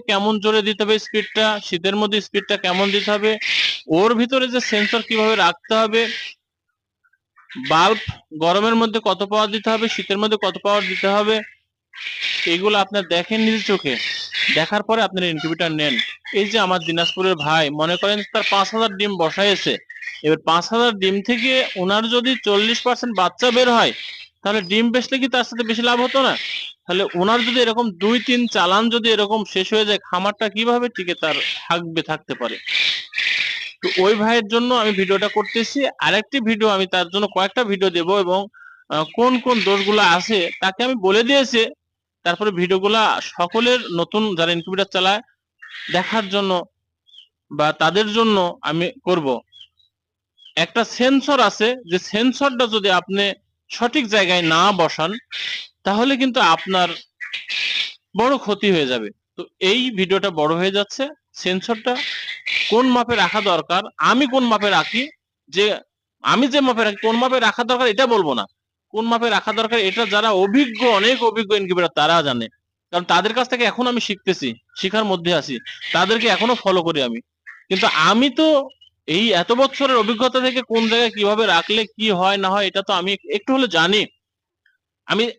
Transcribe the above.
কেমন জোরে দিতে হবে স্পিডটা, শীতের মধ্যে স্পিডটা কেমন দিতে হবে, ওর ভিতরে যে সেন্সর কিভাবে রাখতে হবে, বাল্ব গরমের মধ্যে কত পাওয়ার দিতে হবে, শীতের মধ্যে কত পাওয়ার দিতে হবে, এগুলো আপনার দেখেন নিজের চোখে, দেখার পরে আপনার ইনকিউবেটর নেন। এই যে আমার দিনাজপুরের ভাই মনে করেন তার 5,000 ডিম বসাইছে, এবার 5,000 ডিম থেকে ওনার যদি 40% বাচ্চা বের হয়, তাহলে ডিম বেচলে কি তার সাথে বেশি লাভ হতো না? তাহলে ওনার যদি এরকম 2-3 চালান যদি এরকম শেষ হয়ে যায়, খামারটা কিভাবে টিকে তার থাকতে পারে? তো ওই ভাইয়ের জন্য আমি ভিডিওটা করতেছি। আরেকটি ভিডিও আমি তার জন্য কয়েকটা ভিডিও দেব, এবং কোন কোন দোষগুলো আছে তাকে আমি বলে দিয়েছি। তারপরে ভিডিওগুলা সকলের নতুন যারা ইনকিউবেটর চালায় দেখার জন্য বা তাদের জন্য আমি করব। একটা সেন্সর আছে, যে সেন্সরটা যদি আপনি সঠিক জায়গায় না বসান, তাহলে কিন্তু আপনার বড় ক্ষতি হয়ে যাবে। তো এই ভিডিওটা বড় হয়ে যাচ্ছে। সেন্সরটা কোন মাপে রাখা দরকার, আমি কোন মাপে রাখি, যে আমি যে মাপে রাখি কোন মাপে রাখা দরকার এটা বলবো না, কোন মাপে রাখা দরকার এটা যারা অভিজ্ঞ, অনেক অভিজ্ঞ ইনকিউবেটর তারা জানে। কারণ তাদের কাছ থেকে এখন আমি শিখতেছি, শিখার মধ্যে আছি, তাদেরকে এখনো ফলো করি আমি। কিন্তু আমি তো এই এত বছরের অভিজ্ঞতা থেকে কোন জায়গায় কিভাবে রাখলে কি হয় না হয় এটা তো আমি একটু হলে জানি। আমি